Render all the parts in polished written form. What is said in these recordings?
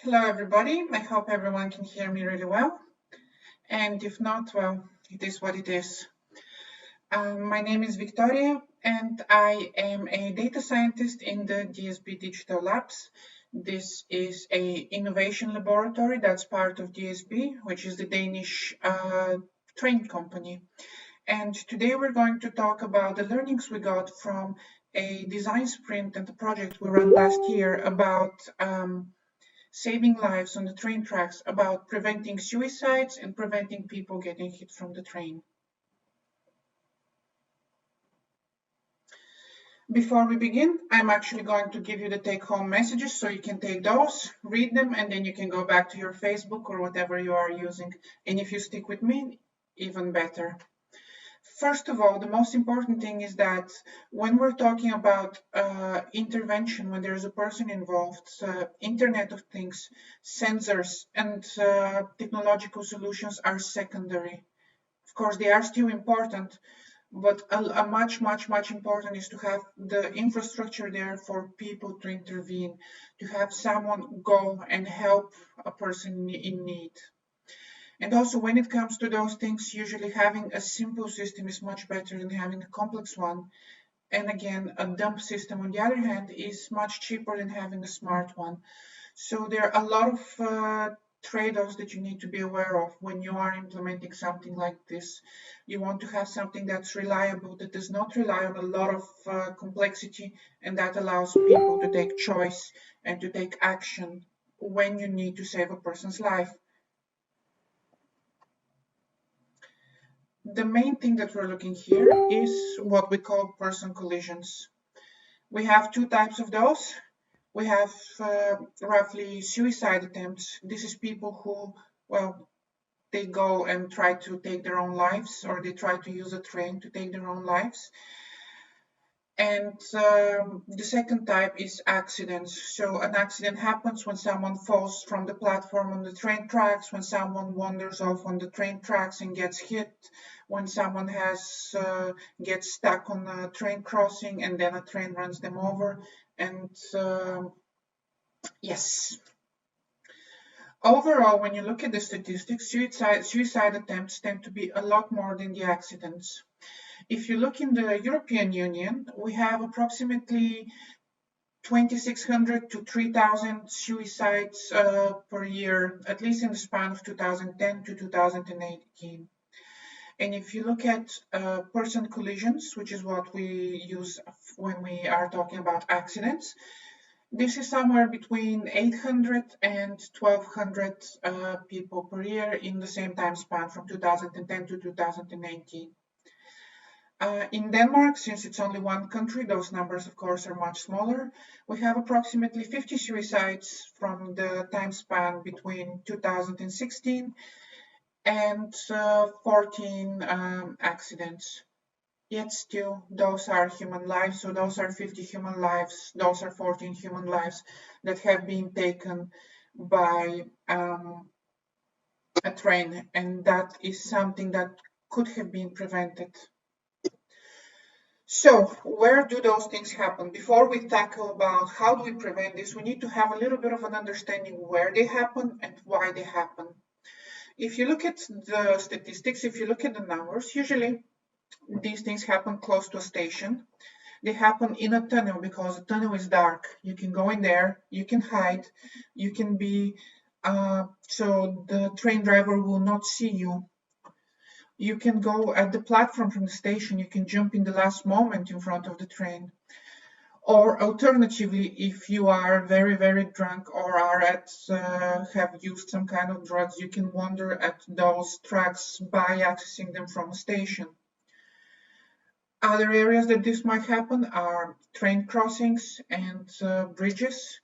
Hello everybody, I hope everyone can hear me really well, and if not, well, it is what it is. My name is Victoria and I am a data scientist in the DSB Digital Labs. This is an innovation laboratory that's part of DSB, which is the Danish train company. And today we're going to talk about the learnings we got from a design sprint and the project we ran last year about saving lives on the train tracks, about preventing suicides and preventing people getting hit from the train. Before we begin, I'm actually going to give you the take-home messages so you can take those, read them, and then you can go back to your Facebook or whatever you are using. And if you stick with me, even better. First of all, the most important thing is that when we're talking about intervention, when there's a person involved, Internet of Things, sensors, and technological solutions are secondary. Of course, they are still important, but a much important is to have the infrastructure there for people to intervene, to have someone go and help a person in need. And also, when it comes to those things, usually having a simple system is much better than having a complex one. And again, a dumb system, on the other hand, is much cheaper than having a smart one. So there are a lot of trade-offs that you need to be aware of when you are implementing something like this. You want to have something that's reliable, that does not rely on a lot of complexity, and that allows people to take choice and to take action when you need to save a person's life. The main thing that we're looking here is what we call person collisions. We have two types of those. We have roughly suicide attempts. This is people who, well, they go and try to take their own lives, or they try to use a train to take their own lives. And the second type is accidents. So an accident happens when someone falls from the platform on the train tracks, when someone wanders off on the train tracks and gets hit, when someone gets stuck on a train crossing and then a train runs them over. And yes. Overall, when you look at the statistics, suicide attempts tend to be a lot more than the accidents. If you look in the European Union, we have approximately 2,600 to 3,000 suicides per year, at least in the span of 2010 to 2018. And if you look at person collisions, which is what we use when we are talking about accidents, this is somewhere between 800 and 1,200 people per year in the same time span from 2010 to 2019. In Denmark, since it's only one country, those numbers, of course, are much smaller. We have approximately 50 suicides from the time span between 2016 and 14 accidents. Yet still, those are human lives, so those are 50 human lives, those are 14 human lives that have been taken by a train, and that is something that could have been prevented. So where do those things happen? Before we tackle about how do we prevent this, we need to have a little bit of an understanding where they happen and why they happen. If you look at the statistics, if you look at the numbers, usually these things happen close to a station. They happen in a tunnel because the tunnel is dark. You can go in there, you can hide, you can be, so the train driver will not see you. You can go at the platform from the station, you can jump in the last moment in front of the train. Or alternatively, if you are very drunk or are have used some kind of drugs, you can wander at those tracks by accessing them from a station. Other areas that this might happen are train crossings and bridges.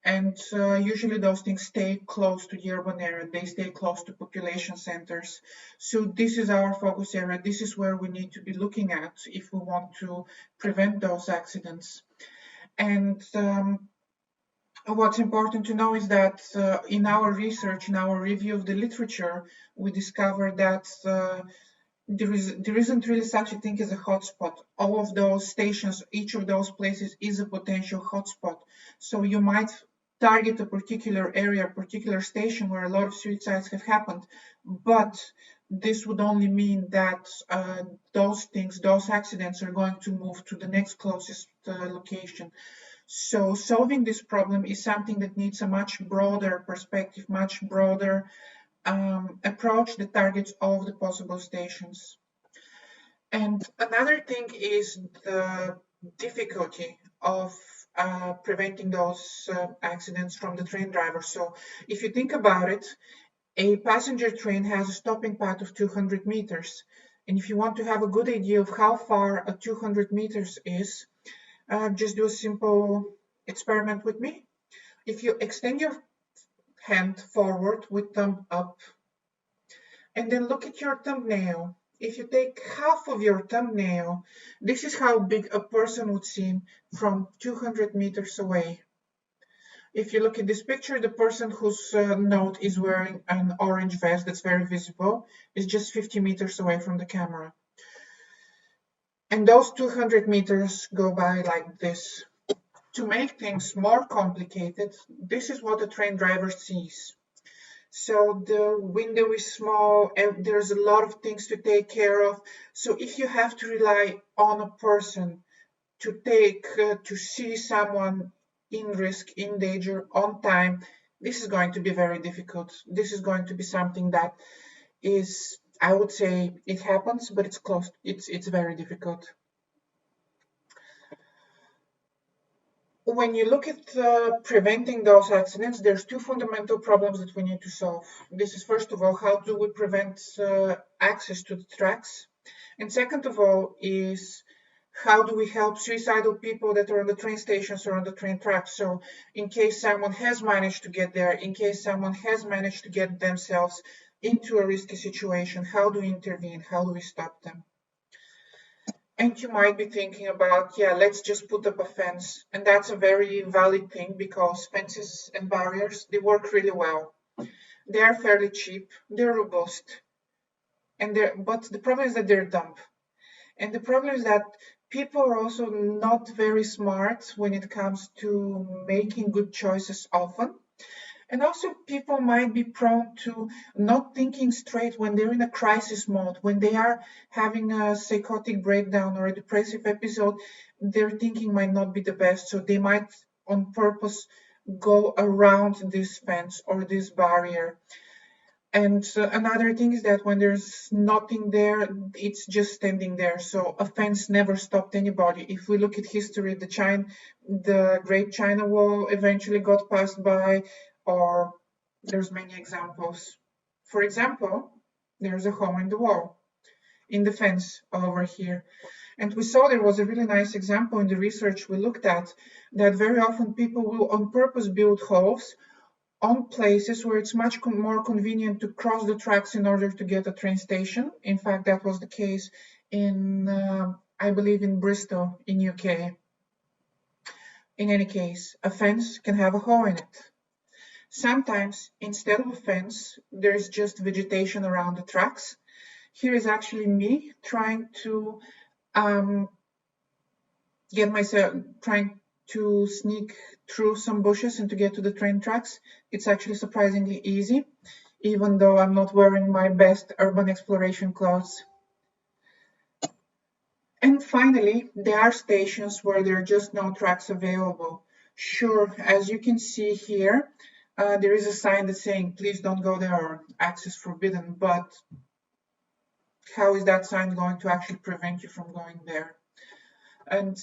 And usually those things stay close to the urban area, they stay close to population centers. So this is our focus area, this is where we need to be looking at if we want to prevent those accidents. And what's important to know is that in our research, in our review of the literature, we discovered that there isn't really such a thing as a hotspot. All of those stations, each of those places is a potential hotspot. So you might target a particular area, a particular station where a lot of suicides have happened, but this would only mean that those accidents are going to move to the next closest location. So solving this problem is something that needs a much broader perspective, much broader approach that targets all of the possible stations. And another thing is the difficulty of preventing those accidents from the train driver. So if you think about it, a passenger train has a stopping path of 200 meters. And if you want to have a good idea of how far a 200 meters is, just do a simple experiment with me. If you extend your hand forward with thumb up, and then look at your thumbnail. If you take half of your thumbnail, this is how big a person would seem from 200 meters away. If you look at this picture, the person whose note is wearing an orange vest that's very visible is just 50 meters away from the camera. And those 200 meters go by like this. To make things more complicated, this is what a train driver sees. So the window is small and there's a lot of things to take care of. So if you have to rely on a person to see someone in risk, in danger, on time, this is going to be very difficult. This is going to be something that is, I would say, it happens, but it's close. It's very difficult. When you look at preventing those accidents, there's two fundamental problems that we need to solve. This is, first of all, how do we prevent access to the tracks? And second of all is how do we help suicidal people that are on the train stations or on the train tracks? So in case someone has managed to get there, in case someone has managed to get themselves into a risky situation, how do we intervene? How do we stop them? And you might be thinking about, yeah, let's just put up a fence. And that's a very valid thing because fences and barriers, they work really well. They are fairly cheap, they're robust, but the problem is that they're dumb. And the problem is that people are also not very smart when it comes to making good choices often. And also people might be prone to not thinking straight when they're in a crisis mode, when they are having a psychotic breakdown or a depressive episode, their thinking might not be the best. So they might on purpose go around this fence or this barrier. And another thing is that when there's nothing there, it's just standing there. So a fence never stopped anybody. If we look at history, the Great China Wall eventually got passed by, or there's many examples. For example, there's a hole in the wall, in the fence over here. And we saw there was a really nice example in the research we looked at, that very often people will on purpose build holes on places where it's much more convenient to cross the tracks in order to get a train station. In fact, that was the case in, I believe, in Bristol in UK. In any case, a fence can have a hole in it. Sometimes, instead of a fence, there's just vegetation around the tracks. Here is actually me trying to trying to sneak through some bushes and to get to the train tracks. It's actually surprisingly easy, even though I'm not wearing my best urban exploration clothes. And finally, there are stations where there are just no tracks available. Sure, as you can see here, there is a sign that's saying, please don't go there, or access forbidden, but how is that sign going to actually prevent you from going there? And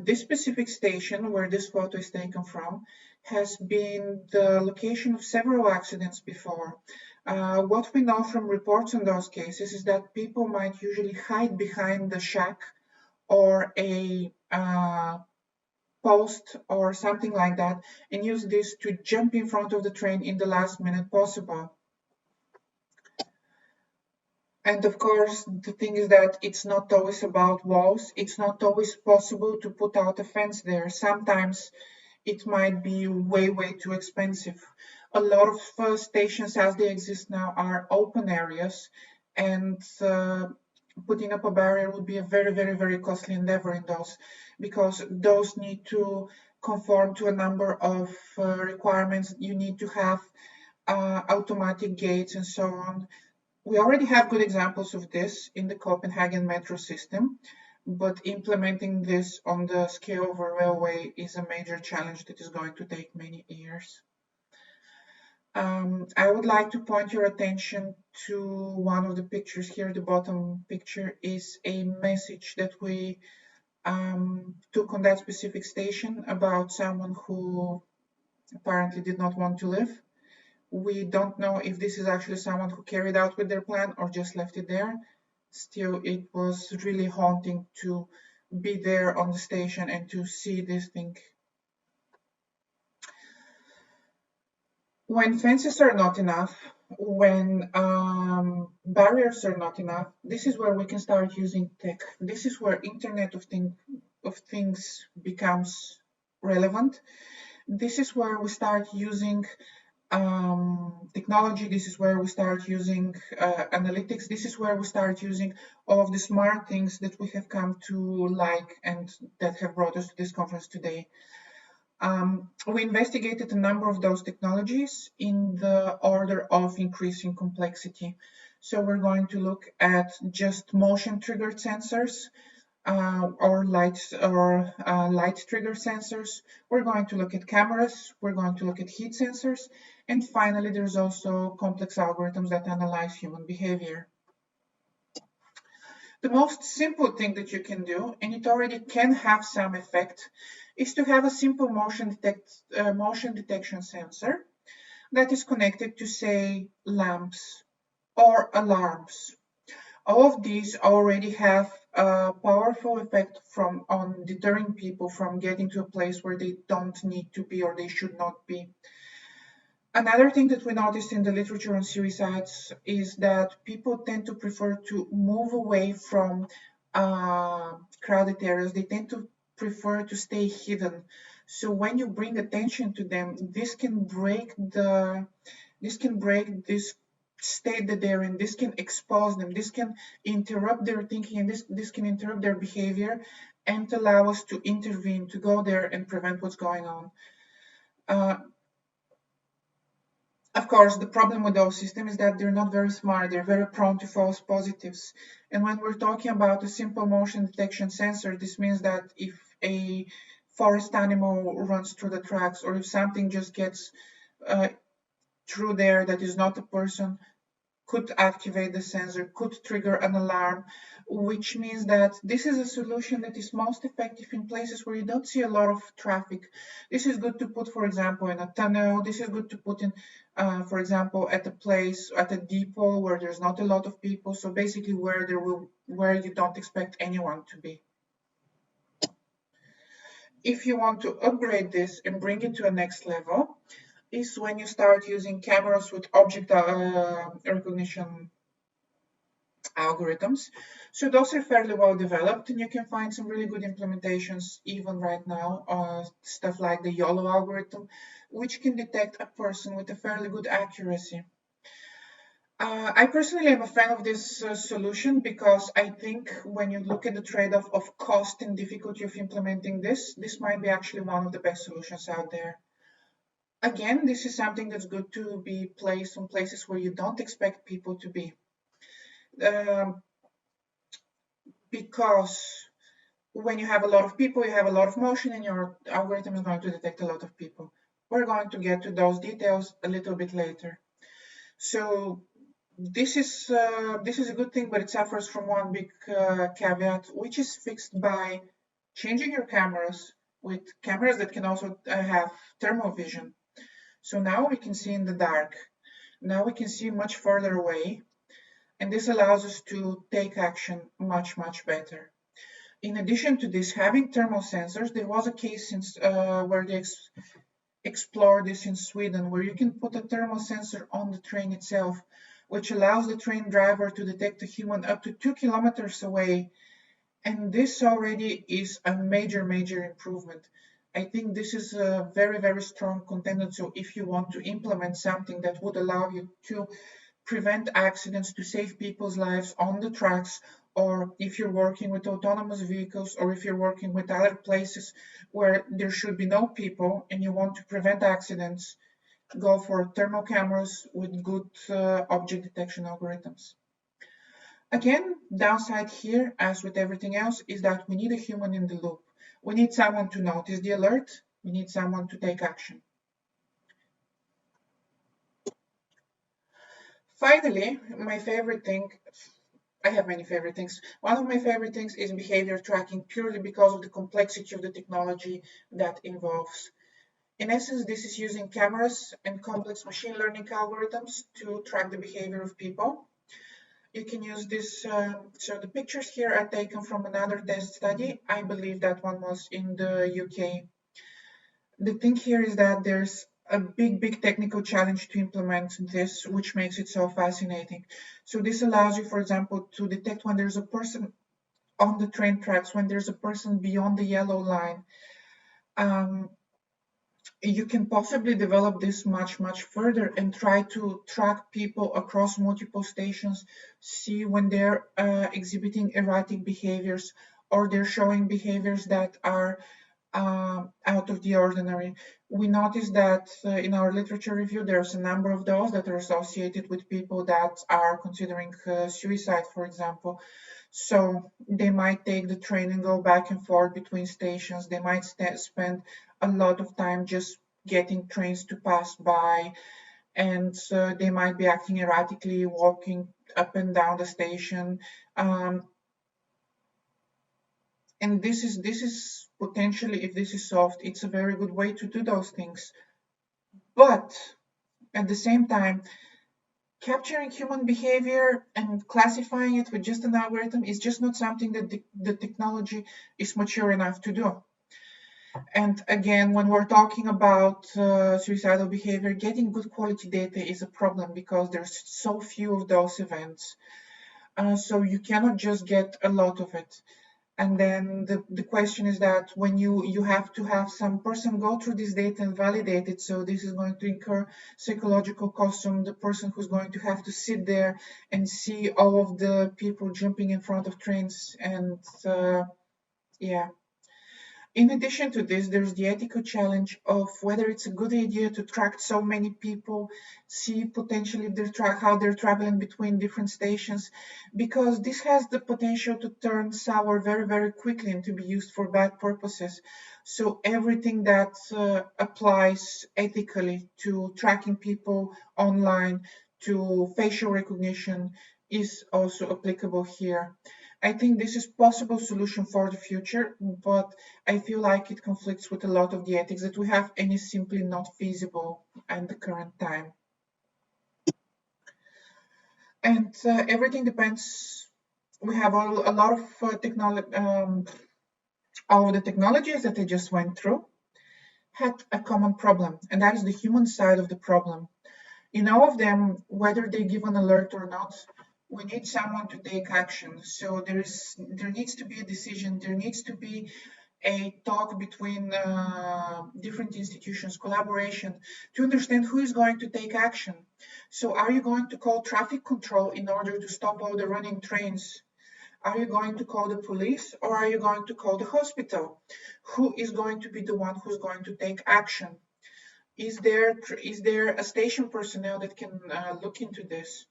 this specific station where this photo is taken from has been the location of several accidents before. What we know from reports on those cases is that people might usually hide behind the shack or a post or something like that and use this to jump in front of the train in the last minute possible. And of course, the thing is that it's not always about walls. It's not always possible to put out a fence there. Sometimes it might be way, way too expensive. A lot of stations as they exist now are open areas, and putting up a barrier would be a very, very, very costly endeavor in those, because those need to conform to a number of requirements. You need to have automatic gates and so on. We already have good examples of this in the Copenhagen metro system, but implementing this on the scale of a railway is a major challenge that is going to take many years. I would like to point your attention to one of the pictures here. The bottom picture is a message that we took on that specific station about someone who apparently did not want to live. We don't know if this is actually someone who carried out with their plan or just left it there. Still, it was really haunting to be there on the station and to see this thing. When fences are not enough, when barriers are not enough, this is where we can start using tech. This is where Internet of Things becomes relevant. This is where we start using technology. This is where we start using analytics. This is where we start using all of the smart things that we have come to like and that have brought us to this conference today. We investigated a number of those technologies in the order of increasing complexity. So we're going to look at just motion triggered sensors or light trigger sensors. We're going to look at cameras. We're going to look at heat sensors. And finally, there's also complex algorithms that analyze human behavior. The most simple thing that you can do, and it already can have some effect, is to have a simple motion detection sensor that is connected to, say, lamps or alarms. All of these already have a powerful effect on deterring people from getting to a place where they don't need to be or they should not be. Another thing that we noticed in the literature on suicides is that people tend to prefer to move away from crowded areas. They tend to prefer to stay hidden. So when you bring attention to them, this can break this state that they're in. This can expose them. This can interrupt their thinking, and this can interrupt their behavior and allow us to intervene, to go there and prevent what's going on. Of course, the problem with those systems is that they're not very smart. They're very prone to false positives. And when we're talking about a simple motion detection sensor, this means that if a forest animal runs through the tracks, or if something just gets through there that is not a person, could activate the sensor, could trigger an alarm, which means that this is a solution that is most effective in places where you don't see a lot of traffic. This is good to put, for example, in a tunnel. This is good to put in, for example, at a depot where there's not a lot of people. So basically where you don't expect anyone to be. If you want to upgrade this and bring it to a next level, is when you start using cameras with object recognition algorithms. So those are fairly well developed, and you can find some really good implementations even right now, stuff like the YOLO algorithm, which can detect a person with a fairly good accuracy. I personally am a fan of this solution because I think when you look at the trade-off of cost and difficulty of implementing this might be actually one of the best solutions out there. Again, this is something that's good to be placed on places where you don't expect people to be. Because when you have a lot of people, you have a lot of motion, and your algorithm is going to detect a lot of people. We're going to get to those details a little bit later. So this is a good thing, but it suffers from one big caveat, which is fixed by changing your cameras with cameras that can also have thermal vision. So now we can see in the dark. Now we can see much further away, and this allows us to take action much, much better. In addition to this, having thermal sensors, there was a case where they explored this in Sweden, where you can put a thermal sensor on the train itself, which allows the train driver to detect a human up to 2 kilometers away. And this already is a major, major improvement. I think this is a very, very strong contender. So if you want to implement something that would allow you to prevent accidents, to save people's lives on the tracks, or if you're working with autonomous vehicles, or if you're working with other places where there should be no people and you want to prevent accidents, go for thermal cameras with good object detection algorithms. Again, downside here, as with everything else, is that we need a human in the loop. We need someone to notice the alert. We need someone to take action. Finally, my favorite thing, I have many favorite things. One of my favorite things is behavior tracking, purely because of the complexity of the technology that involves. In essence, this is using cameras and complex machine learning algorithms to track the behavior of people. You can use this, so the pictures here are taken from another test study. I believe that one was in the UK. The thing here is that there's a big technical challenge to implement this, which makes it so fascinating. So this allows you, for example, to detect when there's a person on the train tracks, when there's a person beyond the yellow line. You can possibly develop this much further and try to track people across multiple stations, see when they're exhibiting erratic behaviors, or they're showing behaviors that are out of the ordinary. We noticed that in our literature review, there's a number of those that are associated with people that are considering suicide, for example. So they might take the train and go back and forth between stations. They might spend a lot of time just getting trains to pass by, and they might be acting erratically, walking up and down the station. And this is potentially, if this is solved, it's a very good way to do those things. But at the same time, capturing human behavior and classifying it with just an algorithm is just not something that the technology is mature enough to do. And again, when we're talking about suicidal behavior, getting good quality data is a problem because there's so few of those events. So you cannot just get a lot of it. And then the question is that when you have to have some person go through this data and validate it, so this is going to incur psychological costs on the person who's going to have to sit there and see all of the people jumping in front of trains, and yeah. In addition to this, there's the ethical challenge of whether it's a good idea to track so many people, see potentially how they're traveling between different stations, because this has the potential to turn sour very quickly and to be used for bad purposes. So everything that applies ethically to tracking people online, to facial recognition, is also applicable here. I think this is a possible solution for the future, but I feel like it conflicts with a lot of the ethics that we have and is simply not feasible at the current time. And everything depends. We have a lot of technology. All of the technologies that I just went through had a common problem, and that is the human side of the problem. In all of them, whether they give an alert or not, we need someone to take action. So there needs to be a decision. There needs to be a talk between different institutions, collaboration, to understand who is going to take action. So are you going to call traffic control in order to stop all the running trains? Are you going to call the police, or are you going to call the hospital? Who is going to be the one who's going to take action? Is there a station personnel that can look into this?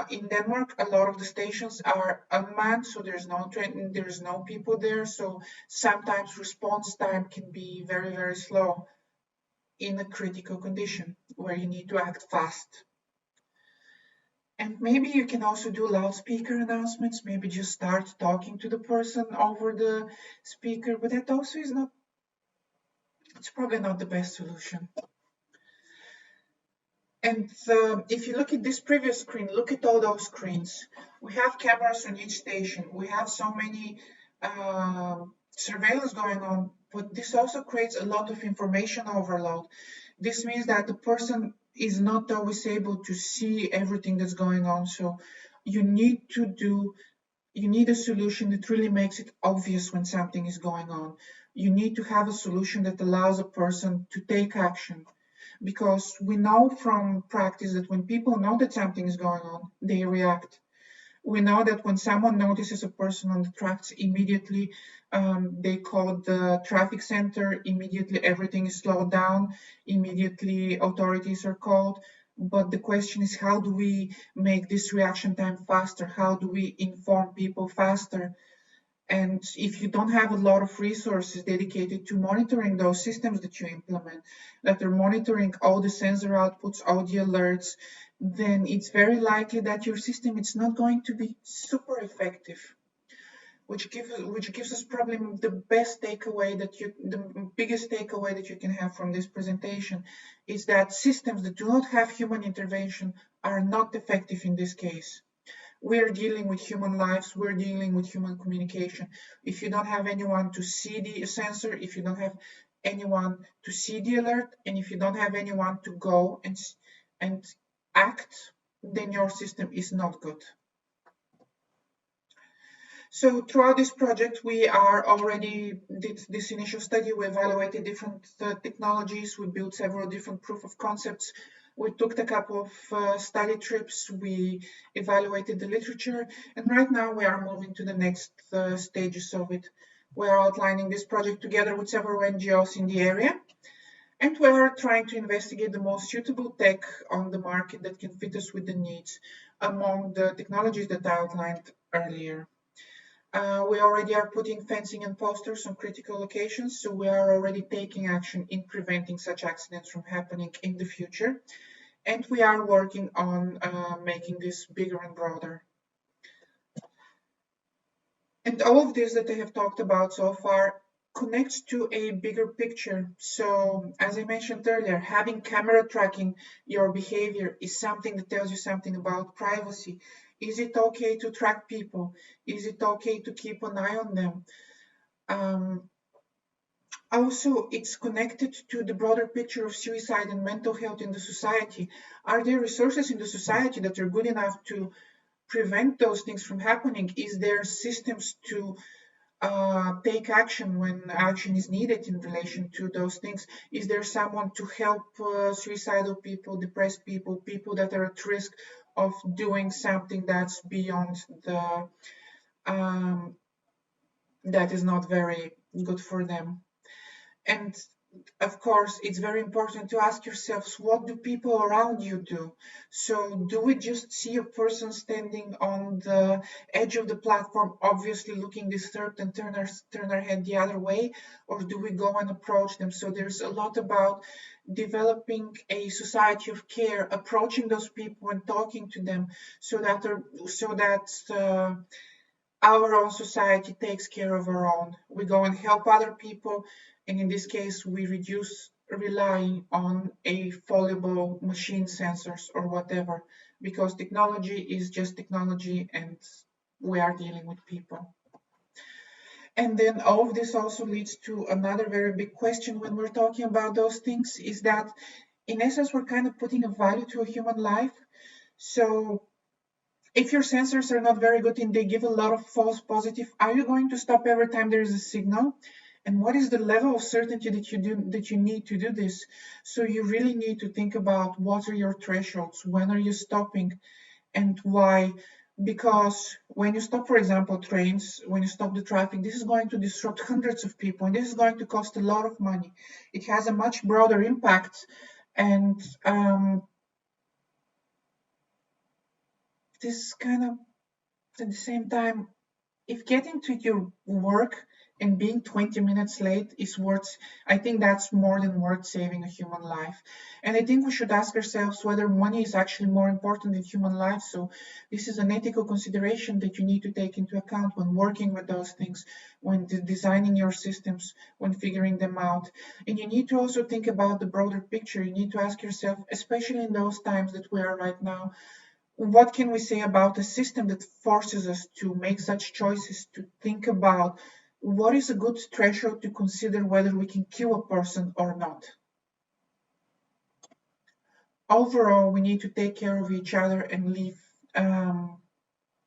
In Denmark, a lot of the stations are unmanned, so there's no train, there's no people there. So sometimes response time can be very slow in a critical condition where you need to act fast. And maybe you can also do loudspeaker announcements. Maybe just start talking to the person over the speaker, but that also is not. It's probably not the best solution. And if you look at this previous screen, look at all those screens. We have cameras on each station. We have so many surveillance going on, but this also creates a lot of information overload. This means that the person is not always able to see everything that's going on. So you need a solution that really makes it obvious when something is going on. You need to have a solution that allows a person to take action. Because we know from practice that when people know that something is going on, they react. We know that when someone notices a person on the tracks, immediately they call the traffic center, immediately everything is slowed down, immediately authorities are called. But the question is, how do we make this reaction time faster? How do we inform people faster? And if you don't have a lot of resources dedicated to monitoring those systems that you implement, that are monitoring all the sensor outputs, all the alerts, then it's very likely that your system is not going to be super effective. Which gives us probably the biggest takeaway that you can have from this presentation is that systems that do not have human intervention are not effective in this case. We're dealing with human lives, we're dealing with human communication. If you don't have anyone to see the sensor, if you don't have anyone to see the alert, and if you don't have anyone to go and act, then your system is not good. So throughout this project, we are already did this initial study. We evaluated different technologies. We built several different proof of concepts. We took a couple of study trips. We evaluated the literature, and right now we are moving to the next stages of it. We are outlining this project together with several NGOs in the area, and we are trying to investigate the most suitable tech on the market that can fit us with the needs among the technologies that I outlined earlier. We already are putting fencing and posters on critical locations, so we are already taking action in preventing such accidents from happening in the future. And we are working on making this bigger and broader. And all of this that I have talked about so far connects to a bigger picture. So as I mentioned earlier, having camera tracking your behavior is something that tells you something about privacy. Is it okay to track people? Is it okay to keep an eye on them? Also, it's connected to the broader picture of suicide and mental health in the society. Are there resources in the society that are good enough to prevent those things from happening? Is there systems to take action when action is needed in relation to those things? Is there someone to help suicidal people, depressed people, people that are at risk of doing something that's beyond the that is not very good for them? And of course, it's very important to ask yourselves, what do people around you do? So do we just see a person standing on the edge of the platform, obviously looking disturbed, and turn our head the other way? Or do we go and approach them? So there's a lot about developing a society of care, approaching those people and talking to them so that our own society takes care of our own. We go and help other people, and in this case, we reduce relying on a fallible machine sensors or whatever, because technology is just technology and we are dealing with people. And then all of this also leads to another very big question when we're talking about those things, is that in essence, we're kind of putting a value to a human life. So if your sensors are not very good and they give a lot of false positive, are you going to stop every time there is a signal? And what is the level of certainty that you need to do this? So you really need to think about what are your thresholds, when are you stopping, and why? Because when you stop, for example, trains, when you stop the traffic, this is going to disrupt hundreds of people, and this is going to cost a lot of money. It has a much broader impact, and this kind of, at the same time, if getting to your work and being 20 minutes late is worth, I think that's more than worth saving a human life. And I think we should ask ourselves whether money is actually more important than human life. So this is an ethical consideration that you need to take into account when working with those things, when designing your systems, when figuring them out. And you need to also think about the broader picture. You need to ask yourself, especially in those times that we are right now, what can we say about a system that forces us to make such choices, to think about what is a good threshold to consider whether we can kill a person or not? Overall, we need to take care of each other and leave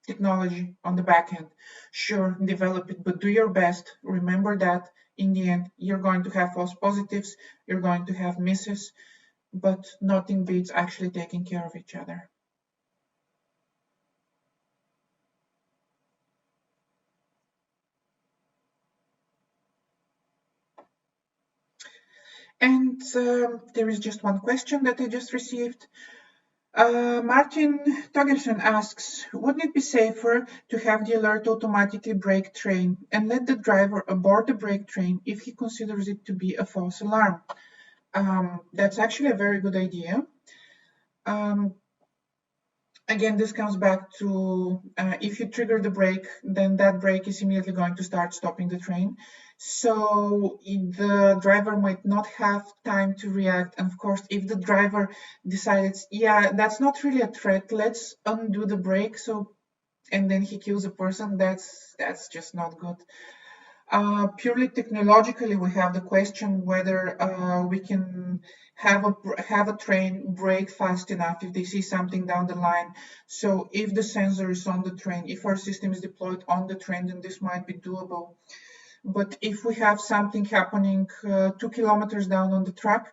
technology on the back end. Sure, develop it, but do your best. Remember that in the end, you're going to have false positives, you're going to have misses, but nothing beats actually taking care of each other. And there is just one question that I just received. Martin Togerson asks, wouldn't it be safer to have the alert automatically brake train and let the driver abort the brake train if he considers it to be a false alarm? That's actually a very good idea. Again, this comes back to if you trigger the brake, then that brake is immediately going to start stopping the train. So the driver might not have time to react. And of course, if the driver decides, yeah, that's not really a threat, let's undo the brake. And then he kills a person, that's just not good. Purely technologically, we have the question whether we can have a train brake fast enough if they see something down the line. So if the sensor is on the train, if our system is deployed on the train, then this might be doable. But if we have something happening 2 kilometers down on the track,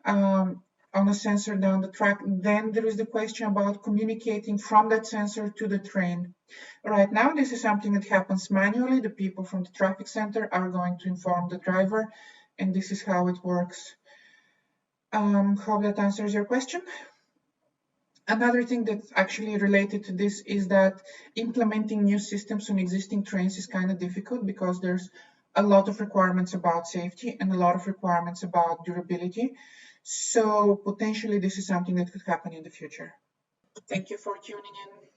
on a sensor down the track, then there is the question about communicating from that sensor to the train. Right now, this is something that happens manually. The people from the traffic center are going to inform the driver, and this is how it works. Hope that answers your question. Another thing that's actually related to this is that implementing new systems on existing trains is kind of difficult because there's a lot of requirements about safety and a lot of requirements about durability. So potentially this is something that could happen in the future. Thank you for tuning in.